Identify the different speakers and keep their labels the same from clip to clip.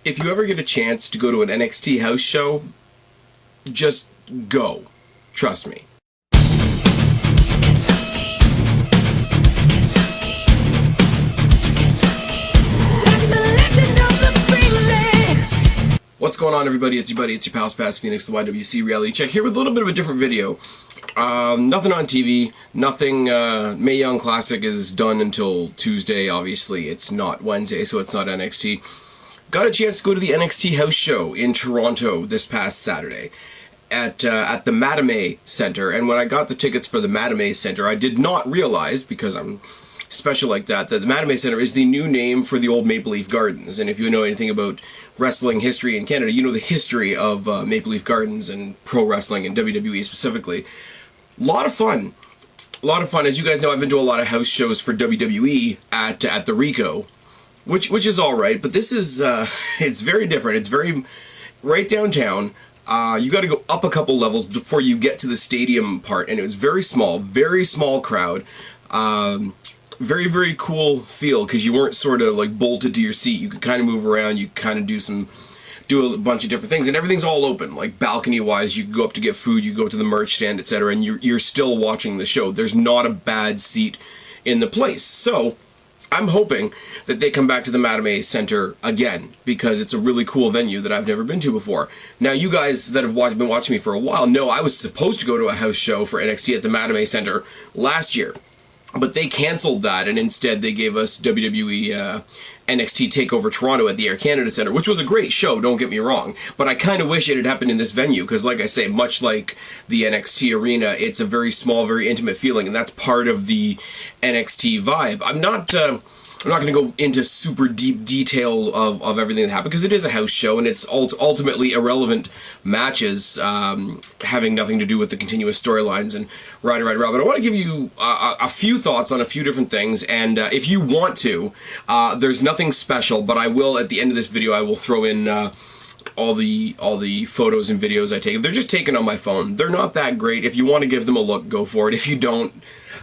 Speaker 1: if you ever get a chance to go to an NXT house show, just go. Trust me. What's going on, everybody? It's your buddy, it's your pal Spaz Phoenix, the YWC Reality Check, here with a little bit of a different video. Nothing on TV, nothing, Mae Young Classic is done until Tuesday, obviously. It's not Wednesday, so it's not NXT. Got a chance to go to the NXT house show in Toronto this past Saturday at the Matinee Center, and when I got the tickets for the Matinee Center, I did not realize, because I'm special like that the Matinee Center is the new name for the old Maple Leaf Gardens. And if you know anything about wrestling history in Canada, you know the history of Maple Leaf Gardens and pro wrestling and WWE specifically. A lot of fun. A lot of fun. As you guys know, I've been to a lot of house shows for WWE at the Rico, which is alright, but this is, it's very different. It's very, right downtown. You gotta go up a couple levels before you get to the stadium part, and it was very small crowd. Very, very cool feel, because you weren't sort of like bolted to your seat. You could kind of move around, you kind of do a bunch of different things, and everything's all open, like balcony wise. You can go up to get food, you go to the merch stand, etc., and you're still watching the show. There's not a bad seat in the place. So I'm hoping that they come back to the Matinee Center again, because it's a really cool venue that I've never been to before. Now, you guys that have been watching me for a while know I was supposed to go to a house show for NXT at the Matinee Center last year, but they canceled that, and instead they gave us WWE NXT TakeOver Toronto at the Air Canada Centre, which was a great show, don't get me wrong, but I kind of wish it had happened in this venue, because like I say, much like the NXT arena, it's a very small, very intimate feeling, and that's part of the NXT vibe. I'm not going to go into super deep detail of everything that happened, because it is a house show, and it's ultimately irrelevant matches, having nothing to do with the continuous storylines and rah. But I want to give you a few thoughts on a few different things, and if you want to, there's nothing special, but I will, at the end of this video, I will throw in all the photos and videos I take. They're just taken on my phone. They're not that great. If you want to give them a look, go for it. If you don't,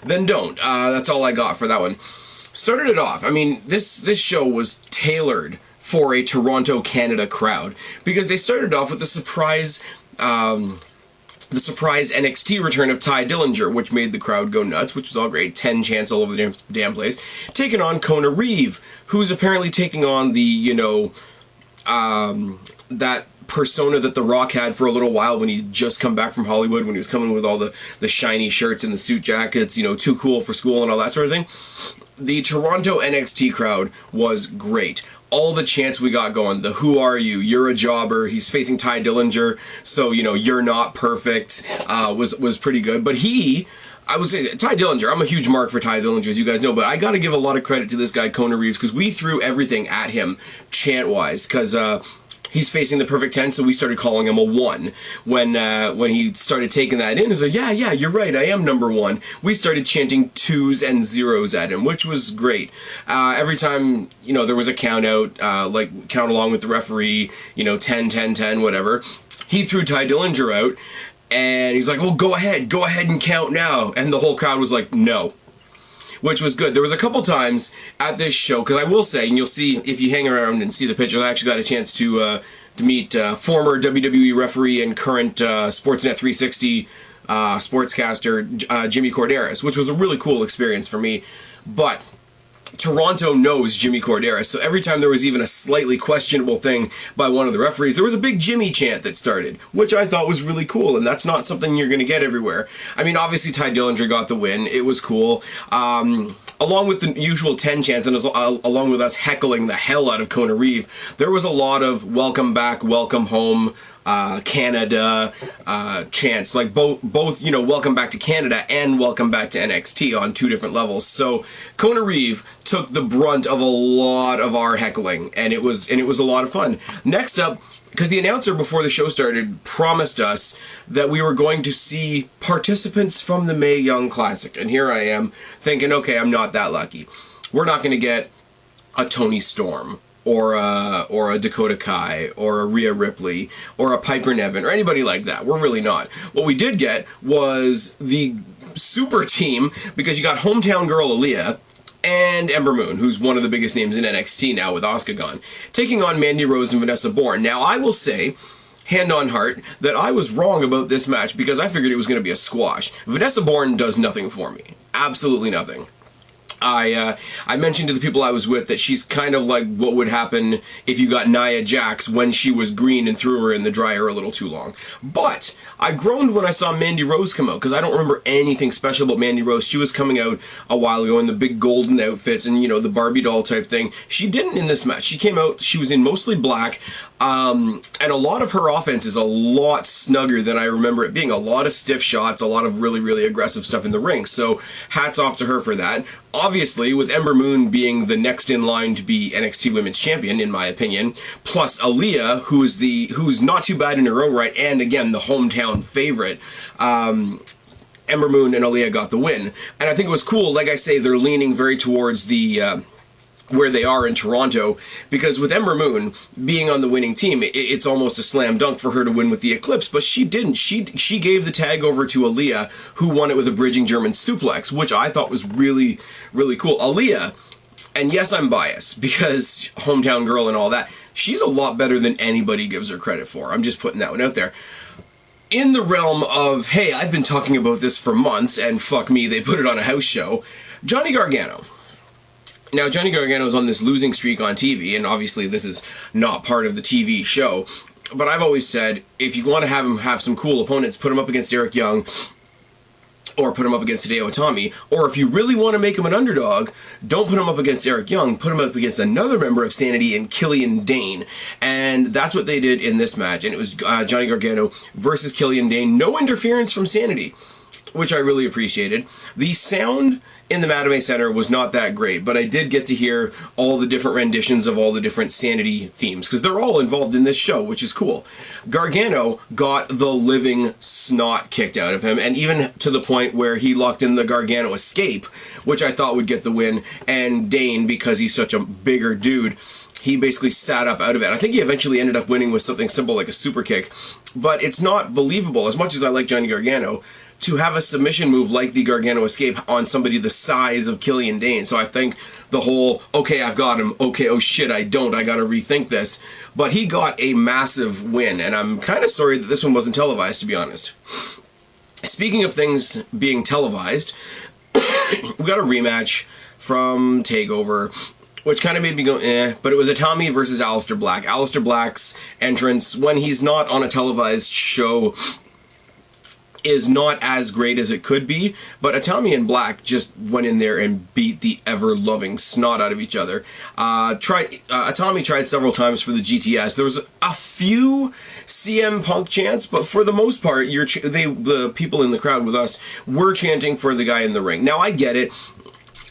Speaker 1: then don't. That's all I got for that one. Started it off, I mean, this show was tailored for a Toronto, Canada crowd, because they started off with the surprise NXT return of Ty Dillinger, which made the crowd go nuts, which was all great. 10 chants all over the damn place. Taking on Kona Reeve, who's apparently taking on the, you know, that persona that The Rock had for a little while when he'd just come back from Hollywood, when he was coming with all the shiny shirts and the suit jackets, you know, too cool for school and all that sort of thing. The Toronto NXT crowd was great. All the chants we got going, the "Who are you? You're a jobber." He's facing Ty Dillinger, so you know you're not perfect. Was pretty good. But I would say Ty Dillinger. I'm a huge mark for Ty Dillinger, as you guys know. But I got to give a lot of credit to this guy Kona Reeves, because we threw everything at him chant wise, because he's facing the perfect 10, so we started calling him a 1. When he started taking that in, he was like, yeah, you're right, I am number 1. We started chanting 2s and 0s at him, which was great. Every time, you know, there was a count out, like count along with the referee, you know, 10, 10, 10, whatever. He threw Ty Dillinger out, and he's like, well, go ahead and count now. And the whole crowd was like, no. Which was good. There was a couple times at this show, because I will say, and you'll see if you hang around and see the picture, I actually got a chance to meet former WWE referee and current Sportsnet 360 sportscaster Jimmy Corderas, which was a really cool experience for me. But Toronto knows Jimmy Corderas, so every time there was even a slightly questionable thing by one of the referees, there was a big Jimmy chant that started, which I thought was really cool, and that's not something you're going to get everywhere. I mean, obviously Ty Dillinger got the win. It was cool. Along with the usual 10 chants, and along with us heckling the hell out of Kona Reeve, there was a lot of welcome back, welcome home, Canada chants, like both, you know, welcome back to Canada and welcome back to NXT on 2 different levels. So Kona Reeve took the brunt of a lot of our heckling, and it was a lot of fun. Next up, because the announcer before the show started promised us that we were going to see participants from the Mae Young Classic, and here I am thinking, okay, I'm not that lucky. We're not going to get a Toni Storm, or a Dakota Kai, or a Rhea Ripley, or a Piper Niven, or anybody like that. We're really not. What we did get was the super team, because you got hometown girl Aaliyah, and Ember Moon, who's one of the biggest names in NXT now with Asuka gone, taking on Mandy Rose and Vanessa Bourne. Now, I will say, hand on heart, that I was wrong about this match because I figured it was going to be a squash. Vanessa Bourne does nothing for me. Absolutely nothing. I mentioned to the people I was with that she's kind of like what would happen if you got Nia Jax when she was green and threw her in the dryer a little too long. But I groaned when I saw Mandy Rose come out, because I don't remember anything special about Mandy Rose. She was coming out a while ago in the big golden outfits and, you know, the Barbie doll type thing. She didn't in this match. She came out, she was in mostly black, and a lot of her offense is a lot snugger than I remember it being. A lot of stiff shots, a lot of really, really aggressive stuff in the ring. So hats off to her for that. Obviously, with Ember Moon being the next in line to be NXT Women's Champion, in my opinion, plus Aaliyah, who's not too bad in her own right, and again, the hometown favorite, Ember Moon and Aaliyah got the win. And I think it was cool, like I say, they're leaning very towards the where they are in Toronto, because with Ember Moon being on the winning team, it's almost a slam dunk for her to win with the Eclipse, but she didn't. She gave the tag over to Aaliyah, who won it with a bridging German suplex, which I thought was really, really cool. Aaliyah, and yes, I'm biased, because hometown girl and all that, she's a lot better than anybody gives her credit for. I'm just putting that one out there. In the realm of, hey, I've been talking about this for months, and fuck me, they put it on a house show, Johnny Gargano. Now, Johnny Gargano's on this losing streak on TV, and obviously this is not part of the TV show, but I've always said, if you want to have him have some cool opponents, put him up against Eric Young, or put him up against Hideo Itami, or if you really want to make him an underdog, don't put him up against Eric Young, put him up against another member of Sanity and Killian Dane. And that's what they did in this match, and it was Johnny Gargano versus Killian Dane. No interference from Sanity, which I really appreciated. The sound in the Mattamy Center was not that great, but I did get to hear all the different renditions of all the different Sanity themes, because they're all involved in this show, which is cool. Gargano got the living snot kicked out of him, and even to the point where he locked in the Gargano escape, which I thought would get the win, and Dane, because he's such a bigger dude, he basically sat up out of it. I think he eventually ended up winning with something simple like a super kick, but it's not believable, as much as I like Johnny Gargano, to have a submission move like the Gargano escape on somebody the size of Killian Dane. So I think the whole, okay, I've got him, okay, oh shit, I don't, I gotta rethink this. But he got a massive win, and I'm kind of sorry that this one wasn't televised, to be honest. Speaking of things being televised, we got a rematch from TakeOver, which kind of made me go, eh, but it was Itami versus Aleister Black. Aleister Black's entrance, when he's not on a televised show, is not as great as it could be, but Itami and Black just went in there and beat the ever-loving snot out of each other. Itami tried several times for the GTS. There was a few CM Punk chants, but for the most part, the people in the crowd with us were chanting for the guy in the ring. Now, I get it.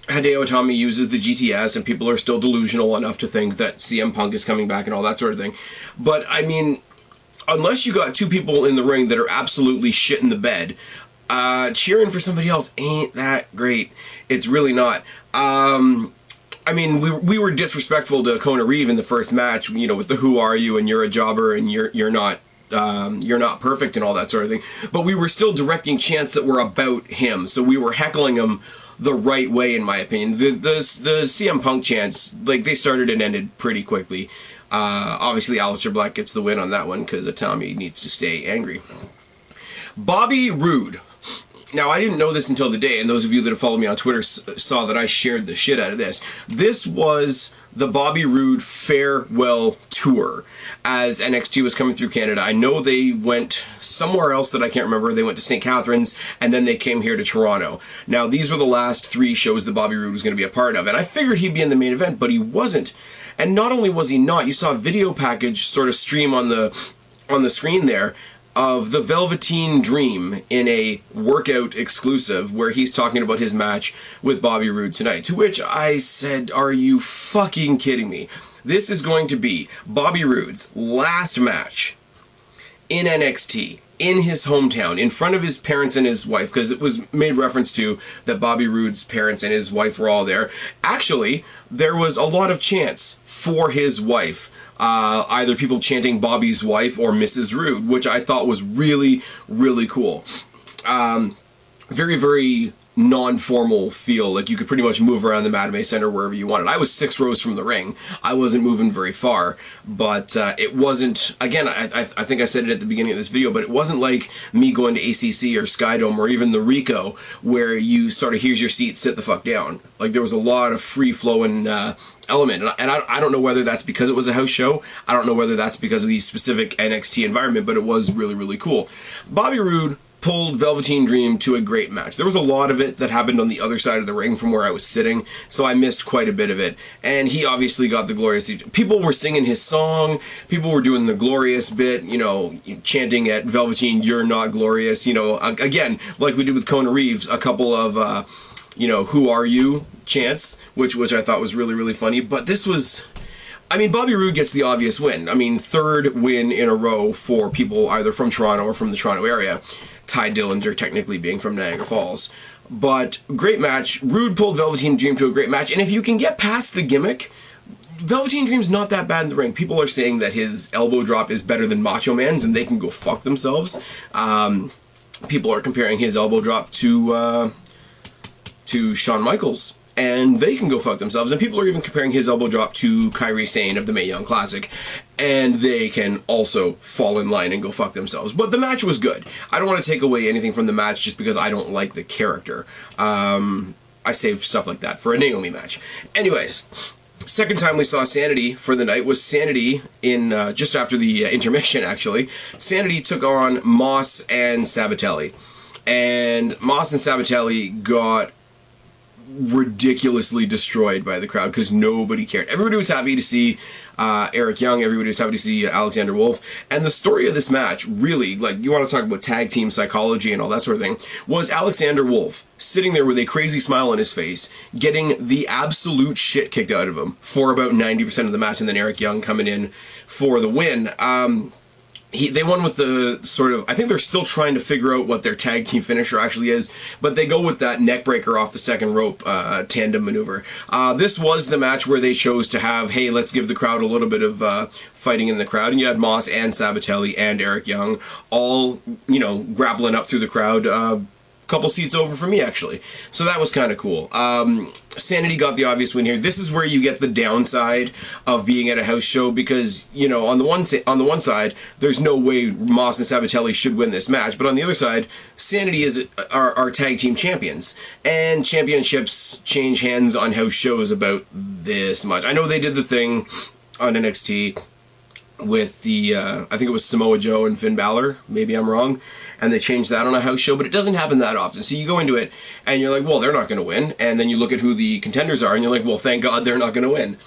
Speaker 1: Hideo Itami uses the GTS, and people are still delusional enough to think that CM Punk is coming back and all that sort of thing. But, I mean, unless you got two people in the ring that are absolutely shit in the bed, cheering for somebody else ain't that great. It's really not. I mean, we were disrespectful to Kona Reeve in the first match, you know, with the "Who are you?" and "You're a jobber" and you're not perfect and all that sort of thing. But we were still directing chants that were about him, so we were heckling him the right way, in my opinion. The CM Punk chants, like, they started and ended pretty quickly. Obviously, Aleister Black gets the win on that one because Itami needs to stay angry. Bobby Roode. Now, I didn't know this until today, and those of you that have followed me on Twitter saw that I shared the shit out of this. This was the Bobby Roode farewell tour as NXT was coming through Canada. I know they went somewhere else that I can't remember. They went to St. Catharines, and then they came here to Toronto. Now, these were the last 3 shows that Bobby Roode was going to be a part of, and I figured he'd be in the main event, but he wasn't. And not only was he not, you saw a video package sort of stream on the screen there of the Velveteen Dream in a workout exclusive where he's talking about his match with Bobby Roode tonight. To which I said, are you fucking kidding me? This is going to be Bobby Roode's last match in NXT, in his hometown, in front of his parents and his wife, because it was made reference to that Bobby Roode's parents and his wife were all there. Actually, there was a lot of chants for his wife. Either people chanting Bobby's wife or Mrs. Roode, which I thought was really, really cool. Very, very non-formal feel. Like, you could pretty much move around the Matinee Center wherever you wanted. I was 6 rows from the ring. I wasn't moving very far, but it wasn't, again, I think I said it at the beginning of this video, but it wasn't like me going to ACC or Skydome or even the Rico, where you sort of, here's your seat, sit the fuck down. Like, there was a lot of free-flowing element, and I don't know whether that's because it was a house show. I don't know whether that's because of the specific NXT environment, but it was really, really cool. Bobby Roode pulled Velveteen Dream to a great match. There was a lot of it that happened on the other side of the ring from where I was sitting, so I missed quite a bit of it. And he obviously got the glorious... People were singing his song, people were doing the glorious bit, you know, chanting at Velveteen, "You're not glorious," you know, again, like we did with Kona Reeves, a couple of, you know, "Who are you?" chants, which I thought was really, really funny. But this was... I mean, Bobby Roode gets the obvious win. I mean, 3rd win in a row for people either from Toronto or from the Toronto area. Ty Dillinger technically being from Niagara Falls. But great match. Roode pulled Velveteen Dream to a great match. And if you can get past the gimmick, Velveteen Dream's not that bad in the ring. People are saying that his elbow drop is better than Macho Man's, and they can go fuck themselves. People are comparing his elbow drop to Shawn Michaels, and they can go fuck themselves. And people are even comparing his elbow drop to Kairi Sane of the Mae Young Classic, and they can also fall in line and go fuck themselves. But the match was good. I don't want to take away anything from the match just because I don't like the character. I save stuff like that for a Naomi match. Anyways, second time we saw Sanity for the night was Sanity in, just after the intermission, actually. Sanity took on Moss and Sabatelli. And Moss and Sabatelli got ridiculously destroyed by the crowd because nobody cared. Everybody was happy to see Eric Young. Everybody was happy to see Alexander Wolf. And the story of this match, really, like, you want to talk about tag team psychology and all that sort of thing, was Alexander Wolf sitting there with a crazy smile on his face, getting the absolute shit kicked out of him for about 90% of the match, and then Eric Young coming in for the win. They won with the sort of, I think they're still trying to figure out what their tag team finisher actually is, but they go with that neck breaker off the second rope tandem maneuver. This was the match where they chose to have, hey, let's give the crowd a little bit of fighting in the crowd, and you had Moss and Sabatelli and Eric Young all, you know, grappling up through the crowd. Couple seats over for me, actually. So that was kind of cool. Sanity got the obvious win here. This is where you get the downside of being at a house show because, you know, on the one side, there's no way Moss and Sabatelli should win this match, but on the other side, Sanity is our tag team champions, and championships change hands on house shows about this much. I know they did the thing on NXT with the, I think it was Samoa Joe and Finn Balor, maybe I'm wrong, and they changed that on a house show, but it doesn't happen that often. So you go into it, and you're like, well, they're not going to win, and then you look at who the contenders are, and you're like, well, thank God they're not going to win.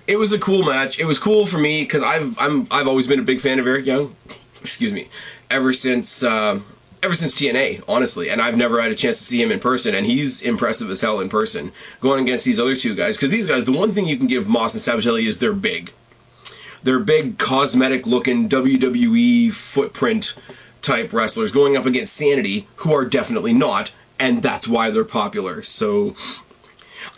Speaker 1: It was a cool match. It was cool for me, because I've always been a big fan of Eric Young, excuse me, ever since TNA, honestly, and I've never had a chance to see him in person, and he's impressive as hell in person, going against these other two guys, because these guys, the one thing you can give Moss and Sabatelli is they're big. They're big, cosmetic-looking WWE footprint type wrestlers going up against Sanity, who are definitely not, and that's why they're popular. So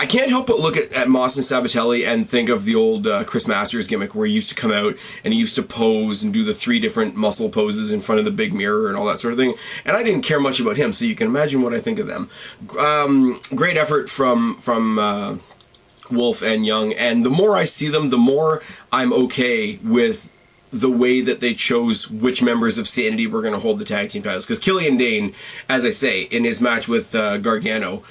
Speaker 1: I can't help but look at Moss and Sabatelli and think of the old Chris Masters gimmick where he used to come out and he used to pose and do the 3 different muscle poses in front of the big mirror and all that sort of thing. And I didn't care much about him, so you can imagine what I think of them. Great effort from Wolf and Young, and the more I see them, the more I'm okay with the way that they chose which members of Sanity were going to hold the tag team titles. Because Killian Dane, as I say, in his match with Gargano,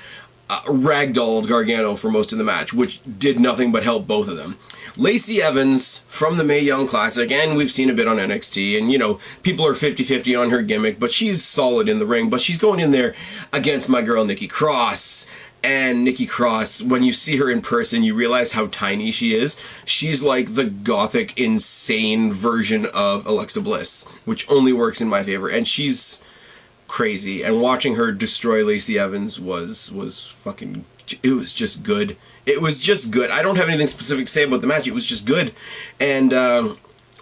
Speaker 1: ragdolled Gargano for most of the match, which did nothing but help both of them. Lacey Evans from the Mae Young Classic, and we've seen a bit on NXT, and, you know, people are 50-50 on her gimmick, but she's solid in the ring, but she's going in there against my girl Nikki Cross. And Nikki Cross, when you see her in person, you realize how tiny she is. She's like the gothic, insane version of Alexa Bliss, which only works in my favor. And she's crazy. And watching her destroy Lacey Evans was fucking... It was just good. It was just good. I don't have anything specific to say about the match. It was just good. And,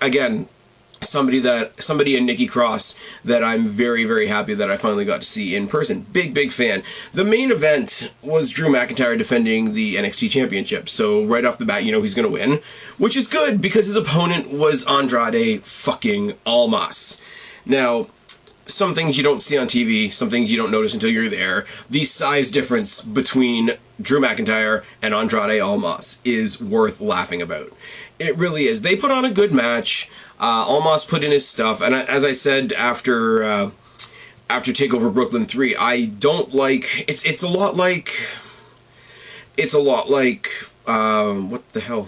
Speaker 1: again... Somebody in Nikki Cross that I'm very, very happy that I finally got to see in person. Big, big fan. The main event was Drew McIntyre defending the NXT Championship. So right off the bat, you know he's going to win. Which is good because his opponent was Andrade fucking Almas. Now, some things you don't see on TV, some things you don't notice until you're there. The size difference between Drew McIntyre and Andrade Almas is worth laughing about. It really is. They put on a good match. Almas put in his stuff, and as I said after TakeOver Brooklyn 3, I don't like. It's a lot like. What the hell?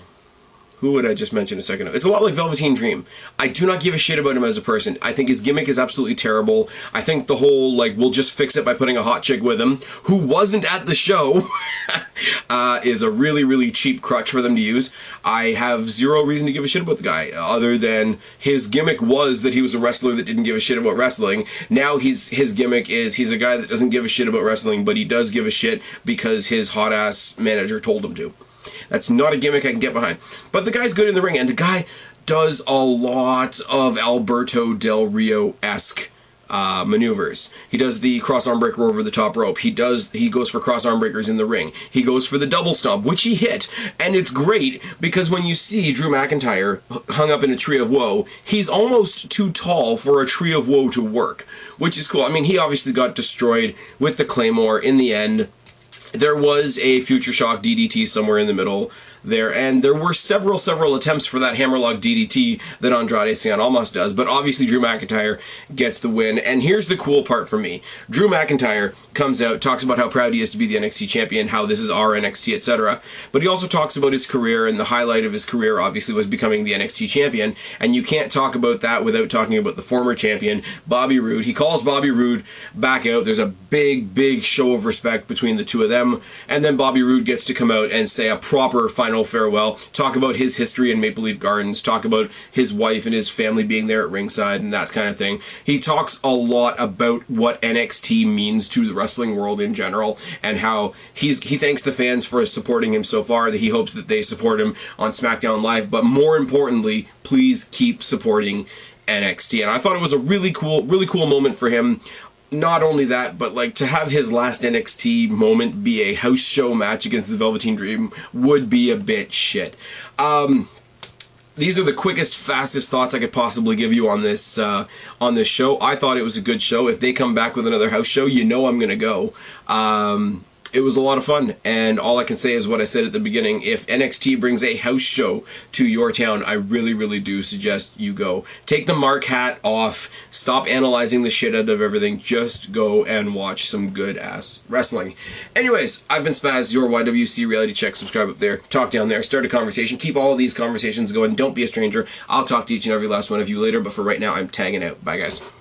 Speaker 1: Who would I just mention a second ago? It's a lot like Velveteen Dream. I do not give a shit about him as a person. I think his gimmick is absolutely terrible. I think the whole, like, we'll just fix it by putting a hot chick with him, who wasn't at the show, is a really, really cheap crutch for them to use. I have zero reason to give a shit about the guy, other than his gimmick was that he was a wrestler that didn't give a shit about wrestling. Now his gimmick is he's a guy that doesn't give a shit about wrestling, but he does give a shit because his hot-ass manager told him to. That's not a gimmick I can get behind. But the guy's good in the ring, and the guy does a lot of Alberto Del Rio-esque maneuvers. He does the cross-arm breaker over the top rope. He goes for cross-arm breakers in the ring. He goes for the double stomp, which he hit. And it's great, because when you see Drew McIntyre hung up in a Tree of Woe, he's almost too tall for a Tree of Woe to work, which is cool. I mean, he obviously got destroyed with the Claymore in the end. There was a Future Shock DDT somewhere in the middle there, and there were several attempts for that hammerlock DDT that Andrade Cien Almas does, but obviously Drew McIntyre gets the win. And here's the cool part for me. Drew McIntyre comes out, talks about how proud he is to be the NXT champion, how this is our NXT, etc. But he also talks about his career, and the highlight of his career obviously was becoming the NXT champion, and you can't talk about that without talking about the former champion, Bobby Roode. He calls Bobby Roode back out. There's a big show of respect between the two of them, and then Bobby Roode gets to come out and say a proper final farewell, talk about his history in Maple Leaf Gardens, talk about his wife and his family being there at ringside and that kind of thing. He talks a lot about what NXT means to the wrestling world in general, and how he thanks the fans for supporting him so far, that he hopes that they support him on SmackDown Live, but more importantly, please keep supporting NXT. And I thought it was a really cool moment for him. Not only that, but like to have his last NXT moment be a house show match against the Velveteen Dream would be a bit shit. These are the quickest, fastest thoughts I could possibly give you on this show. I thought it was a good show. If they come back with another house show, you know I'm gonna go. It was a lot of fun, and all I can say is what I said at the beginning. If NXT brings a house show to your town, I really do suggest you go. Take the Mark hat off, stop analyzing the shit out of everything, just go and watch some good-ass wrestling. Anyways, I've been Spaz, your YWC Reality Check. Subscribe up there, talk down there, start a conversation, keep all of these conversations going, don't be a stranger. I'll talk to each and every last one of you later, but for right now, I'm tagging out. Bye, guys.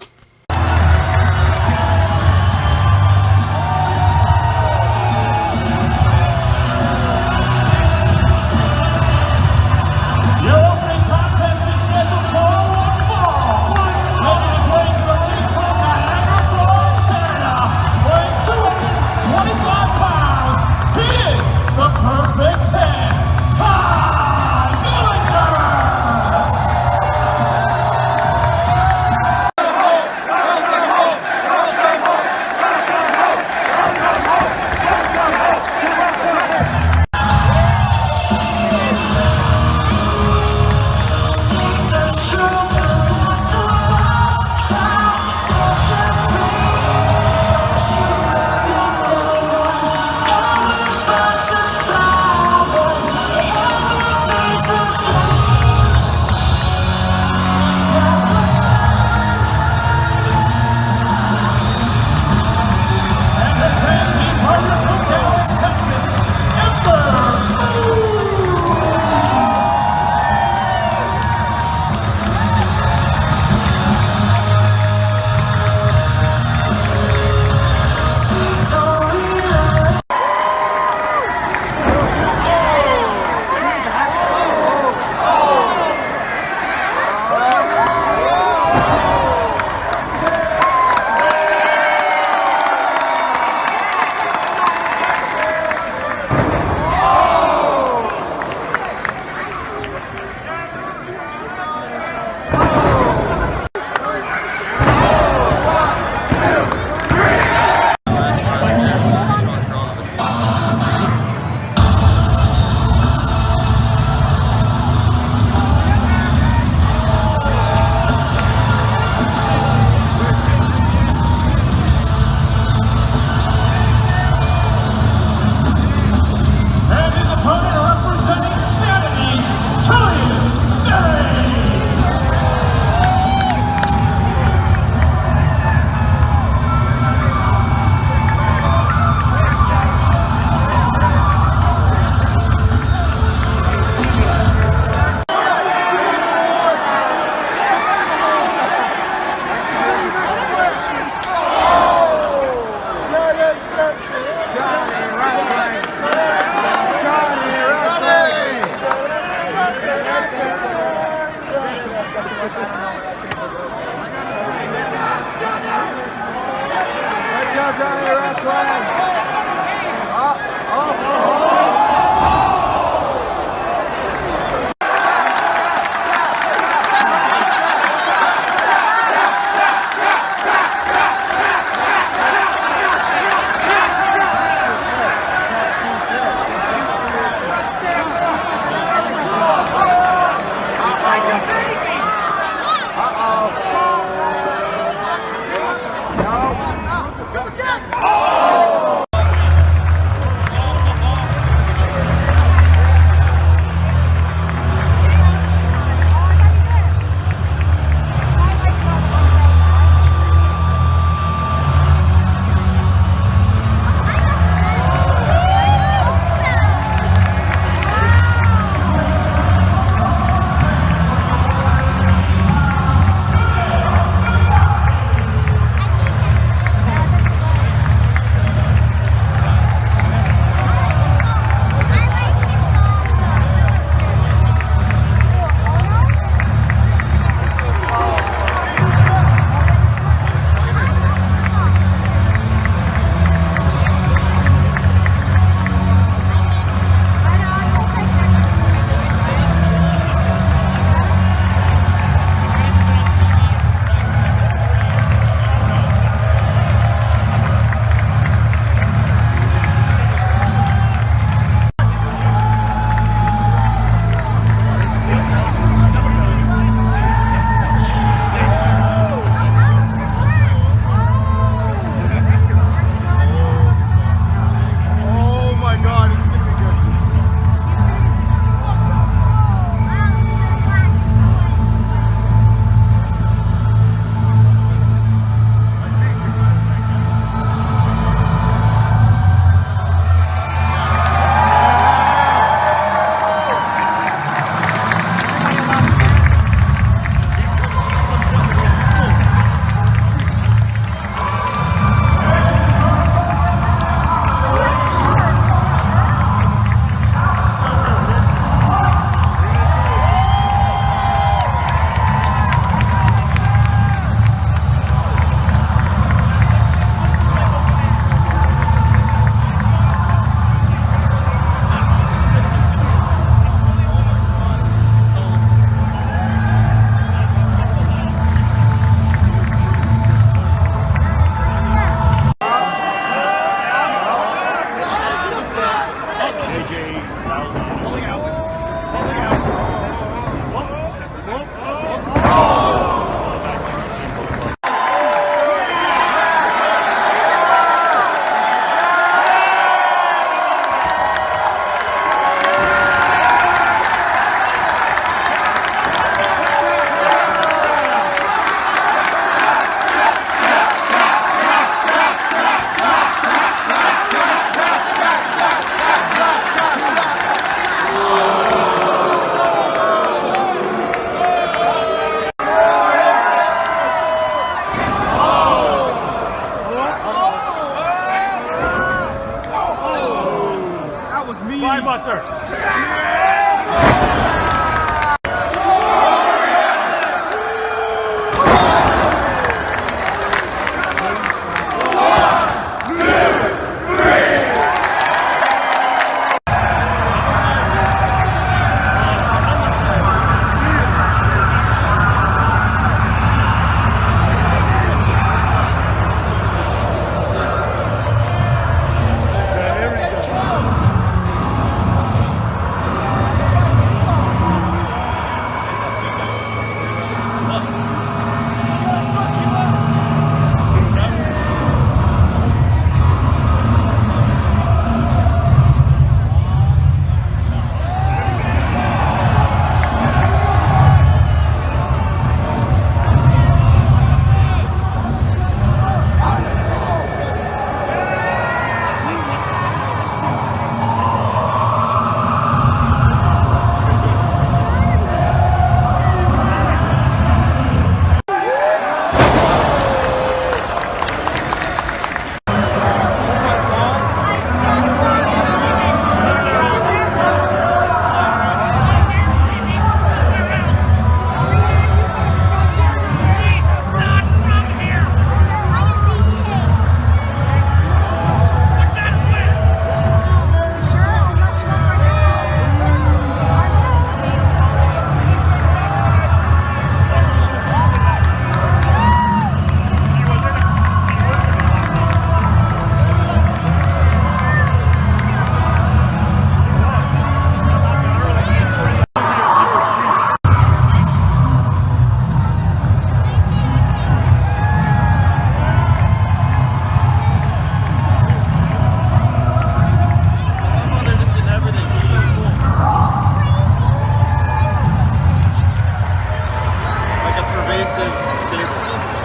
Speaker 2: pervasive stable.